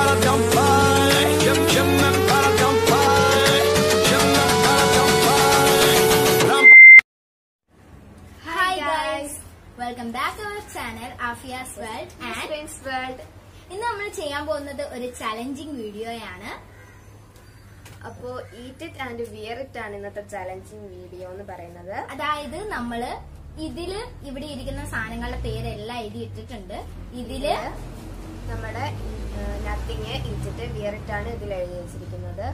Welcome back to our channel Afia's World and Friends World. ഇന്ന് നമ്മൾ ചെയ്യാൻ പോകുന്നത് ഒരു ചലഞ്ചിങ് വീഡിയോയാണ്. അപ്പോ eat it and wear it ആണ് ഇന്നത്തെ ചലഞ്ചിങ് വീഡിയോ എന്ന് പറയുന്നത്. അതായത് നമ്മള് ഇതില് ഇവിടെ ഇരിക്കുന്ന സാധനങ്ങളുടെ പേരെല്ലാം എഴുതി ഇട്ടിട്ടുണ്ട്. ഇതില് നമ്മുടെ nothing eat it wear it ആണ് ഇതിൽ എഴുതി വെച്ചിരിക്കുന്നത്.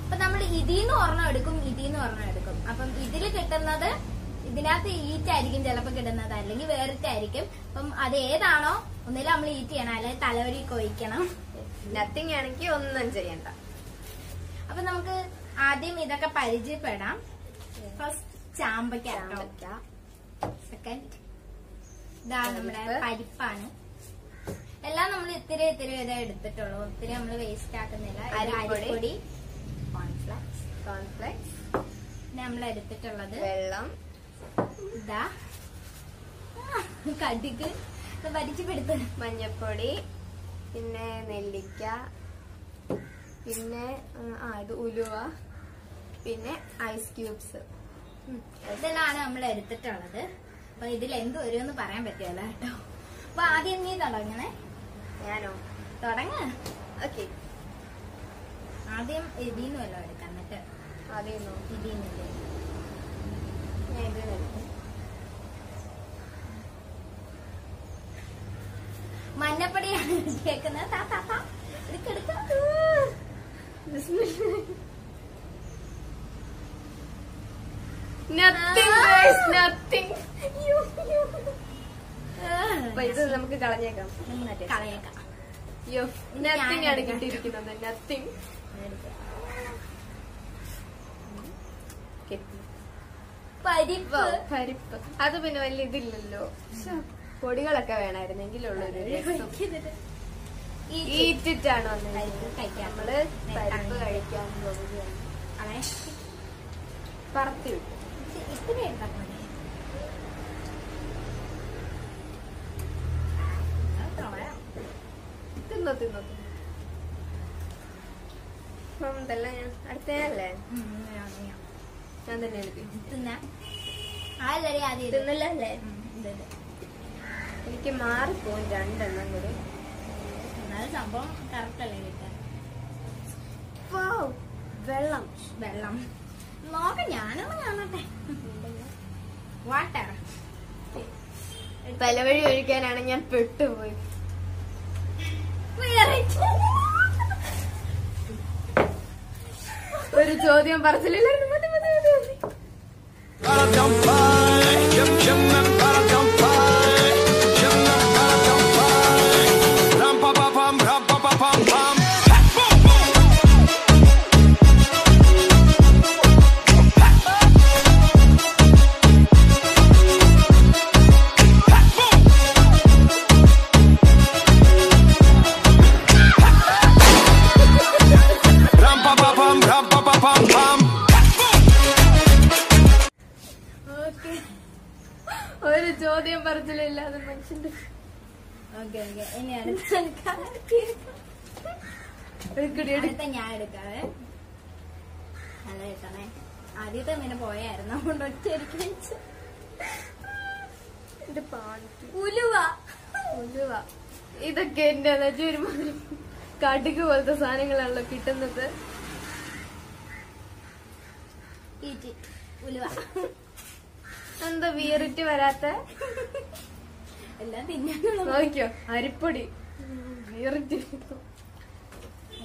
അപ്പൊ നമ്മൾ ഇതിന്ന് ഒരെണ്ണം എടുക്കും, ഇതിന്ന് ഒരെണ്ണം എടുക്കും. അപ്പം ഇതില് കിട്ടുന്നത് ഇതിനകത്ത് ഈറ്റ് ആയിരിക്കും ചിലപ്പോ കിട്ടുന്നത്, അല്ലെങ്കിൽ വേറിട്ടായിരിക്കും. അപ്പം അത് ഏതാണോ ഒന്നിലും നമ്മൾ ഈറ്റ് ചെയ്യണം, അല്ലെങ്കിൽ തലവരി കൊയ്ക്കണം. നത്തിങ് ആണെങ്കിൽ ഒന്നും ചെയ്യണ്ട. അപ്പൊ നമുക്ക് ആദ്യം ഇതൊക്കെ പരിചയപ്പെടാം. ഫസ്റ്റ് ചാമ്പയ്ക്ക, സെക്കൻഡ് ഇതാ നമ്മുടെ പരിപ്പാണ്. എല്ലാം നമ്മൾ ഇത്തിരി ഇതേ എടുത്തിട്ടുള്ളൂ, ഒത്തിരി നമ്മൾ വേസ്റ്റ് ആക്കുന്നില്ല. അരിപ്പൊടി, കോൺഫ്ലെക്സ് പിന്നെ നമ്മൾ എടുത്തിട്ടുള്ളത് വെള്ളം, ഇതാ കടുക്, പരിചയപ്പെടുത്ത മഞ്ഞപ്പൊടി, പിന്നെ നെല്ലിക്ക, പിന്നെ ഇത് ഉലുവ, പിന്നെ ഐസ് ക്യൂബ്സ്. ഇതെല്ലാം നമ്മൾ എടുത്തിട്ടുള്ളത്. അപ്പൊ ഇതിൽ എന്ത് വരുമെന്ന് പറയാൻ പറ്റില്ല കേട്ടോ. അപ്പൊ ആദ്യം നീ തുടങ്ങണേ. ഞാനോ? തുടങ്ങ. ഓക്കെ, ആദ്യം ഇതിന്ന് വല്ലതും എടുക്കാം. എന്നിട്ട് ആദ്യം ഇതിന്നില്ലേ ഞാൻ ഇത് എടുക്കും. മഞ്ഞപ്പൊടിയാണ് കേൾക്കുന്നത്. എടുക്കെടുക്ക. ഇത് നമുക്ക് കളഞ്ഞേക്കാം. കളയേക്കാം. നത്തിങ് ആണ് കിട്ടിയിരിക്കുന്നത്. നത്തിങ്. പരിപ്പ്. പരിപ്പ് അത് പിന്നെ വലിയ ഇതില്ലല്ലോ, പൊടികളൊക്കെ വേണമായിരുന്നെങ്കിലുള്ളൊരു ഈറ്റിട്ടാണ് നമ്മള് പരിപ്പ് കഴിക്കാൻ പോവുകയാണ്. പറത്തി വിട്ടു. ഇത്തിരി എടുത്താൽ മതി. തിന്നോ തിന്നോ. ഇതെല്ലാം ഞാൻ അടുത്തല്ലേ ഞാൻ തന്നെ എടുക്കും. തിന്നല്ലേ? എനിക്ക് മാറിപ്പോവും രണ്ടെണ്ണം കൂടി. സംഭവം കറക്റ്റ് അല്ലേ കിട്ടാൻ. വെള്ളം വെള്ളം നോക്കാം. ഞാനൊന്ന് കാണട്ടെ. വാട്ടർ. തലവഴി ഒഴിക്കാനാണ് ഞാൻ പെട്ടുപോയി. ഒരു ചോദ്യം പറച്ചില്ല. ഒരു ചോദ്യം പറച്ചിലില്ലാതെ മനുഷ്യന്റെ. ഇനി അടുത്ത ഞാൻ എടുക്കാവേ. നല്ല കിട്ടണേ. ആദ്യത്തെ ഇങ്ങനെ പോയായിരുന്നു, അതുകൊണ്ട് ഒറ്റയടിക്ക് വെച്ച്. ഉലുവ. ഉലുവ ഇതൊക്കെ എന്റെ ഒരുമാതിരി കടുക് പോലത്തെ സാധനങ്ങളാണല്ലോ കിട്ടുന്നത്. ഉലുവ എന്താ വീറിട്ട് വരാത്ത? എല്ലാം തിന്നാനുള്ള. നോക്കിയോ, അരിപ്പൊടി വീറിട്ട്.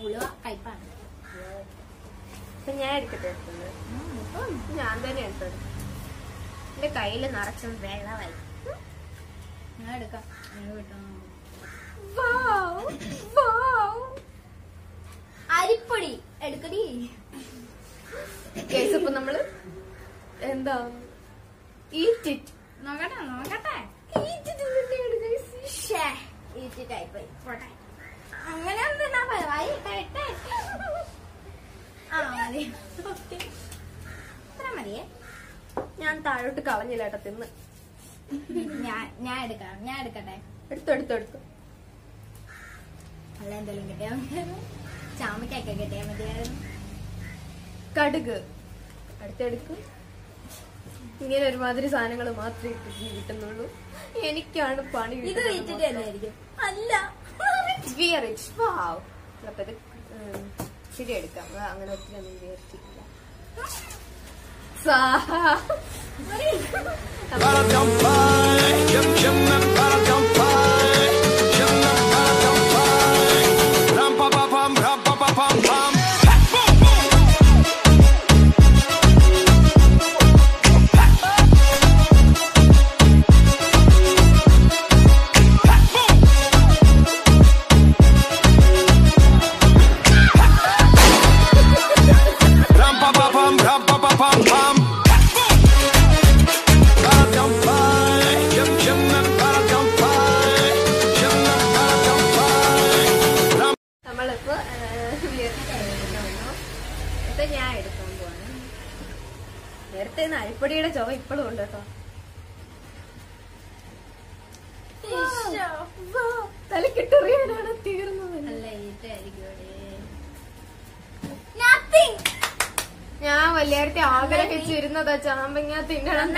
ഉലുവ കയ്പാണ്. ഞാൻ എടുക്കട്ടെ? ഞാൻ തന്നെ എടുത്തത്. എന്റെ കയ്യില് നിറച്ചും വെള്ളമായി. ഞാൻ എടുക്കാം. അരിപ്പൊടി എടുക്കടി. കേസ് ഇപ്പൊ നമ്മള് എന്താ ഈറ്റ് ഇറ്റ് നോക്കട്ടെ. ഈറ്റിട്ടായിപ്പോയി. പോട്ടെ. അങ്ങനെ മതി. ഇത്ര മതിയേ. ഞാൻ താഴോട്ട് കളഞ്ഞില്ല കേട്ടോ, തിന്ന്. ഞാൻ എടുക്കട്ടെ. എടുത്തു. അല്ല എന്തെങ്കിലും കിട്ടിയാൽ മതിയായിരുന്നു. ചാമയ്ക്കൊക്കെ കിട്ടിയാൽ മതിയായിരുന്നു. കടുക് അടുത്തെടുക്കും. ഇങ്ങനെ ഒരുമാതിരി സാധനങ്ങൾ മാത്രമേ കിട്ടുന്നുള്ളൂ. എനിക്കാണ് പണി ഇത് വീട്ടിട്ട് തന്നെയായിരിക്കും. അല്ല അപ്പൊ ഇത് ശരി എടുക്കാം. അങ്ങനെ ഒത്തിരി ഒന്നും വിചാരിച്ചിട്ടില്ല. ഞാൻ എടുക്കാൻ പോവാണ്. നേരത്തെ അരിപ്പൊടിയുടെ ചുവ ഇപ്പോഴും ഉണ്ട് കേട്ടോ. തലക്കിട്ടറിയാനാണ് തീർന്നത്. ഞാൻ വല്യാരത്തെ ആഗ്രഹിച്ചിരുന്നതാ ചാമ്പങ്ങ തിന്നണം.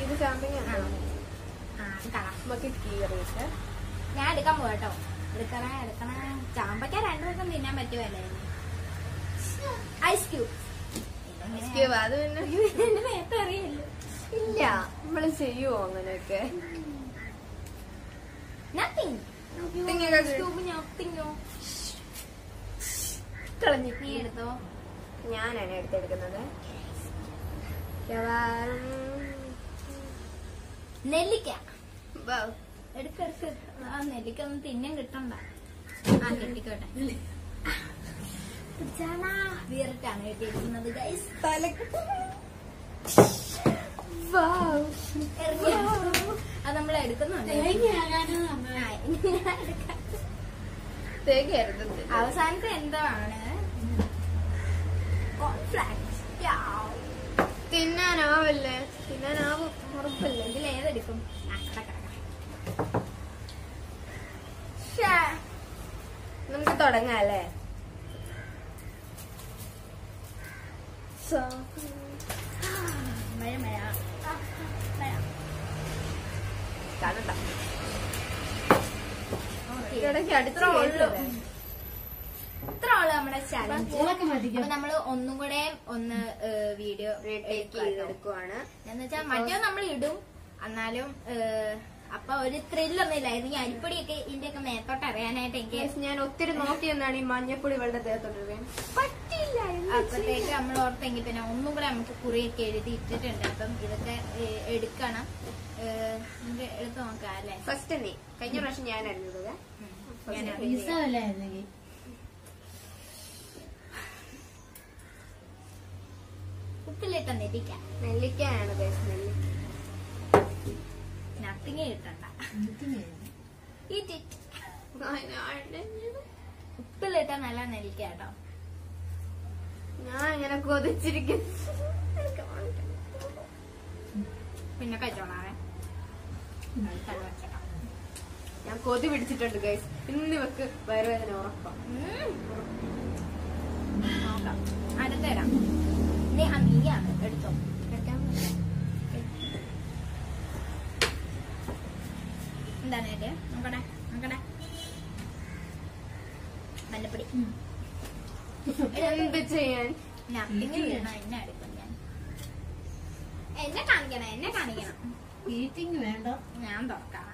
ഇത് ചാമ്പങ്ങ നമുക്ക് കീറിയിട്ട് ഞാൻ എടുക്കാൻ പോകട്ടോ. എടുക്കണ ചാമ്പക്ക 2 ദിവസം തിന്നാൻ പറ്റുമല്ലേ? ഐസ് ക്യൂബ് അത് പിന്നെ നേരത്തെ അറിയില്ല. ഇല്ല, നമ്മള് ചെയ്യുവോ അങ്ങനെയൊക്കെ? നീ എടുത്തോ. ഞാനാണ് എടുത്തെടുക്കുന്നത്. നെല്ലിക്ക എടുക്കെടുക്ക്. ആ നെല്ലിക്ക ഒന്നും തിന്നാൻ കിട്ടണ്ട. ആ കെട്ടിക്കോട്ടെ. വീറിട്ടാണ് കെട്ടിയിരിക്കുന്നത് ഗൈസ്. അത് നമ്മൾ എടുക്കുന്നുണ്ട്. അവസാനത്തെ എന്താണ്? തിന്നാനാവല്ലേ? തിന്നാനാവും ഉറപ്പല്ലേ? ഇതിലേതെടുക്കും? നമുക്ക് തുടങ്ങാം അല്ലേ? മഴ മഴ കാണണ്ട. ഇത്ര ഉള്ളു നമ്മുടെ ചലഞ്ച്. അപ്പൊ നമ്മള് ഒന്നും കൂടെ വീഡിയോ എടുക്കുവാണ്. എന്ന് വെച്ചാൽ മറ്റേ നമ്മൾ ഇടും. എന്നാലും അപ്പൊ ഒരു ത്രില്ലൊന്നും ഇല്ലായിരുന്നു. ഈ അരിപ്പൊടിയൊക്കെ ഇതിന്റെയൊക്കെ മേത്തോട്ട് അറിയാനായിട്ട് എനിക്ക് ഞാൻ ഒത്തിരി നോക്കിയെന്നാണ് ഈ മഞ്ഞപ്പൊടി വെള്ളം ദേഹത്തോട്ട് പറ്റില്ല. അപ്പത്തേക്ക് നമ്മൾ ഓർത്തെങ്കിൽ പിന്നെ ഒന്നും കൂടെ നമുക്ക് കുറിയൊക്കെ എഴുതി ഇട്ടിട്ടുണ്ട്. അപ്പം ഇതൊക്കെ എടുക്കണം. നമുക്ക് എടുത്ത് നോക്കാം അല്ലെ? ഫസ്റ്റ് നീ കഴിഞ്ഞ പ്രാവശ്യം ഞാനായിരുന്നു ഇടുക. ഉപ്പിലിട്ട നെല്ലിക്ക. നെല്ലിക്കയാണ് നത്തിങ്ങ കിട്ടണ്ട. ഉപ്പിലിട്ട നല്ല നെല്ലിക്ക കേട്ടോ. ഞാൻ ഇങ്ങനെ കൊതിച്ചിരിക്കുന്നു. പിന്നെ കഴിച്ചോളാവേ. ഞാൻ കൊതി പിടിച്ചിട്ടുണ്ട് ഗൈസ്. ഇന്ന് ഇവക്ക് വയറുവേദന ഉറപ്പാ. നോക്കാം. അടുത്തരാം. നീയാണ് എടുത്തോ. എന്താണ് നോക്കട്ടെ നോക്കട്ടെ. മഞ്ഞപ്പൊടി എന്ത് ചെയ്യാൻ? നത്തിങ് വീണോ? എന്നെ എടുക്കും ഞാൻ. എന്നെ കാണിക്കണം. ഈറ്റിംഗ് വേണ്ട. ഞാൻ തുറക്കാം.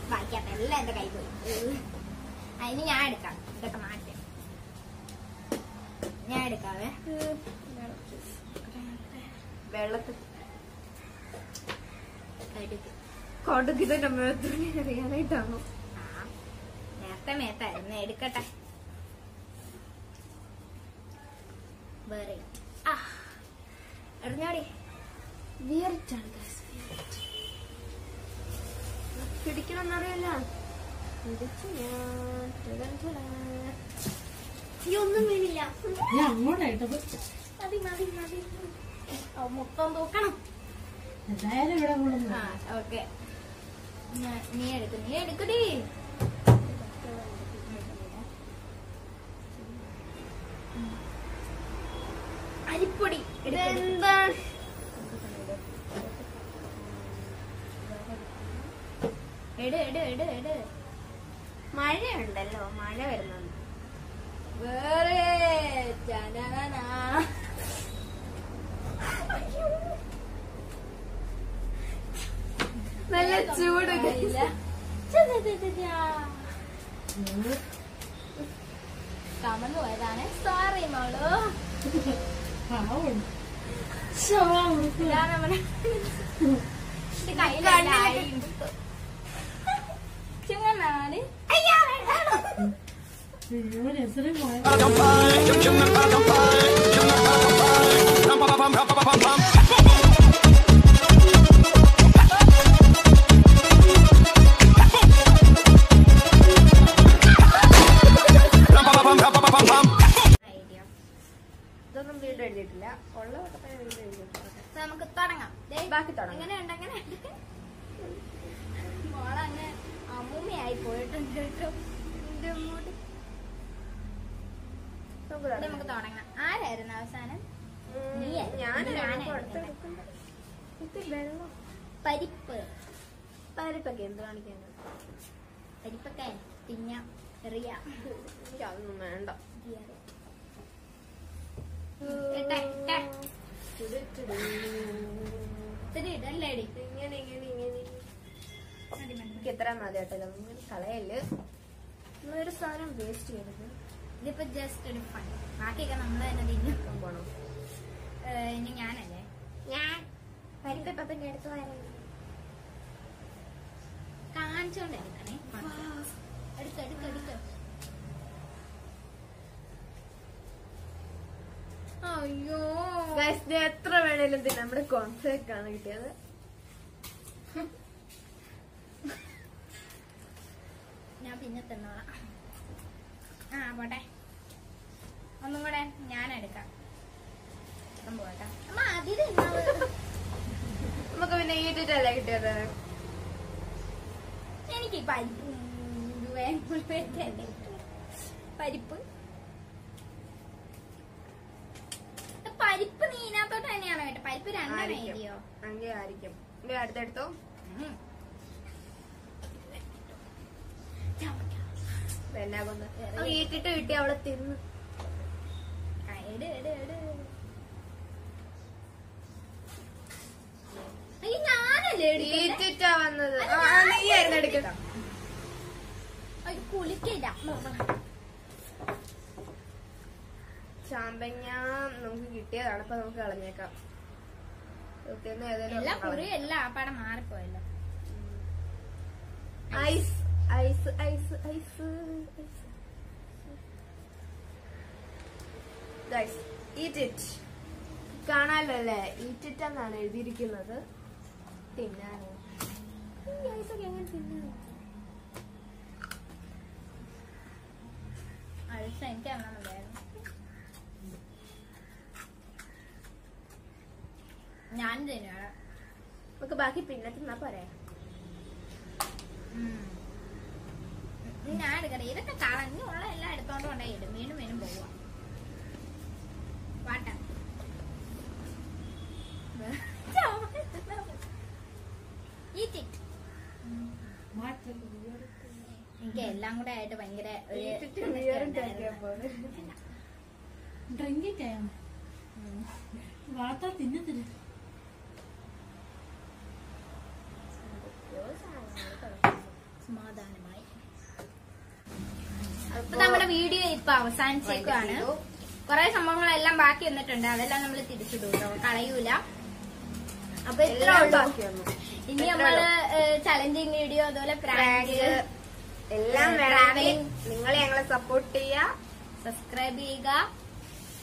ബാക്കിയാട്ടെ എല്ലാം എന്റെ കൈ പോയി. അതിന് ഞാൻ എടുക്കാം. ഇതൊക്കെ മാറ്റാം. ഞാൻ എടുക്കാവേ. വെള്ളത്തിൽ കടുക് ഇതിന്റെ മേത്തുണി അറിയാനായിട്ടാണോ? നേരത്തെ മേത്തായിരുന്നു. എടുക്കട്ടെ. വേറെ എറിഞ്ഞോടി. വിയർച്ചാണ് പിടിക്കണമെന്നറിയില്ല. പിടിച്ചു ഞാൻ ഒന്നും വീണില്ല. അങ്ങോട്ടായിട്ടത് മതി മതി മതി. മൊത്തം തൂക്കണം. എന്തായാലും ഇവിടെ കൊണ്ടുവന്നു. ആ ഓക്കെ. നീ എടുക്കടി. അരിപ്പൊടി എന്താ എട്. മഴയുണ്ടല്ലോ, മഴ വരുന്നുണ്ട്. വേറെ ജനന നല്ല ചൂട്. കമന്നു പോയതാണ്. സോറി മോളു. ചുങ്ങനാണ്. ഇതൊന്നും വീട് എഴുതിയിട്ടില്ല. ഉള്ള വീട് എഴുതിയിട്ടില്ല. നമുക്ക് തുടങ്ങാം. ബാക്കി തുടങ്ങാം. എങ്ങനെയുണ്ട്? മോളങ്ങ് അമ്മൂമ്മയായി പോയിട്ടുണ്ട് കേട്ടോ. നമുക്ക് തുടങ്ങാം. ആരായിരുന്നു അവസാനം? പരിപ്പ്. പരിപ്പൊക്കെ എന്ത് കാണിക്കാണ്? പരിപ്പൊക്കെ തിന്ന എറിയ. അതൊന്നും വേണ്ട. ഇടല്ലേടി. ഇങ്ങനെ എത്ര മതി കേട്ടോ. ഇങ്ങനെ കളയല്. ഒരു സാധനം വേസ്റ്റ് ചെയ്യരുത്. ഇതിപ്പോ ജസ്റ്റ് ഒരു ഫൺ. ബാക്കിയൊക്കെ നമ്മള് തന്നെ തിന്നും. പോണോ? ഇനി ഞാനല്ലേ? ഞാൻ പരിപ്പൊക്കെ എടുത്തു വരാം. കാണിച്ചോണ്ട് എടുക്കണേ. എടുക്ക. അയ്യോ എത്ര വേണേലും തിന്നെ. നമ്മുടെ കോൺഫ്ലേക്ക് ആണ് കിട്ടിയത്. ഞാൻ പിന്നെ തിന്നോളാം. പോട്ടെ. ഒന്നും കൂടെ ഞാനെടുക്കാം. പോട്ടെ. അമ്മ അതിൽ നമുക്ക് പിന്നെ ഈറ്റിട്ടല്ലേ കിട്ടിയത്. എനിക്ക് പരിപ്പ് നീ ഇതിനകത്തോട്ട് തന്നെയാണോ കേട്ടോ? പരിപ്പ് രണ്ടെണ്ണം എഴുതിയോ? അങ്ങനെ ആയിരിക്കും. അടുത്തെടുത്തോ. ഈറ്റിട്ട് കിട്ടി അവളെ തിന്ന്. ഞാനല്ലേ ഈറ്റിട്ടാ വന്നത്. നീയായിരുന്നു എടുക്കണ്ട. കുളിക്കില്ല. ചാമ്പങ്ങ നമുക്ക് കിട്ടിയതാണ്. അപ്പൊ നമുക്ക് കളഞ്ഞേക്കാം. എല്ലാ കുറിയും എല്ലാം ആ പടം മാറിപ്പോയല്ലോ. Ice ice ice ice ice. Eat it. കാണാലോ അല്ലേ? ഈറ്റ് ഇറ്റ് എന്നാണ് എഴുതിയിരിക്കുന്നത്. തിന്നാനോ? ഈ ഐസൊക്കെ എങ്ങനെ തിന്നാനോ? എനിക്ക് അങ്ങനെയുണ്ടായിരുന്നു. ഞാൻ തന്നെയാണ്. നമുക്ക് ബാക്കി പിന്നെ തിന്നാ പോരെ? ഞാൻ എടുക്കട്ടെ. ഇതൊക്കെ കളഞ്ഞുള്ള എല്ലാം എടുത്തോണ്ട് കൊണ്ടേയിടും. വീണ്ടും പോവാ. വാട്ട എനിക്ക് എല്ലാം കൂടെ ആയിട്ട് ഭയങ്കര വാർത്ത തിന്നത്തില്ല. സമാധാനമായി. അപ്പൊ നമ്മുടെ വീഡിയോ ഇപ്പൊ അവസാനിച്ചേക്കുവാണ്. കുറെ സംഭവങ്ങളെല്ലാം ബാക്കി വന്നിട്ടുണ്ട്. അതെല്ലാം നമ്മൾ തിരിച്ചിടും കേട്ടോ, കളയൂല. അപ്പൊ ഇത്ര ഉള്ളൂ. ഇനി നമ്മള് ചലഞ്ചിങ് വീഡിയോ, അതുപോലെ പ്രാങ്ക് എല്ലാം ട്രാവലിംഗ്. നിങ്ങൾ ഞങ്ങളെ സപ്പോർട്ട് ചെയ്യുക, സബ്സ്ക്രൈബ് ചെയ്യുക,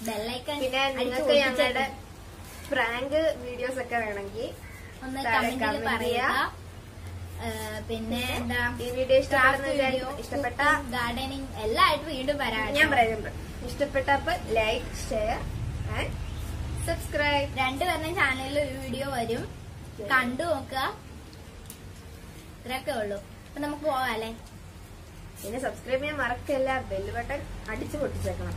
ബെല്ലൈക്കൺ. പിന്നെ നിങ്ങൾക്ക് ഞങ്ങളുടെ പ്രാങ്ക് വീഡിയോസ് ഒക്കെ വേണമെങ്കിൽ ഒന്ന് കമന്റിൽ പറയുക. പിന്നെ എന്താ ഈ വീഡിയോ ഇഷ്ടപ്പെട്ട ഗാർഡനിങ് എല്ലായിട്ട് വീണ്ടും വരാം. ഞാൻ പറയുന്നുണ്ട്. ഇഷ്ടപ്പെട്ടപ്പോ ലൈക്ക്, ഷെയർ ആൻഡ് സബ്സ്ക്രൈബ്. രണ്ടുപേരുടെ ചാനലിൽ ഒരു വീഡിയോ വരും, കണ്ടു നോക്കുക. ഇത്രയൊക്കെ ഉള്ളൂ. അപ്പൊ നമുക്ക് പോവാം അല്ലേ? പിന്നെ സബ്സ്ക്രൈബ് ചെയ്യാൻ മറക്കല്ല, ബെൽ ബട്ടൺ അടിച്ചു പൊട്ടിച്ചേക്കണം.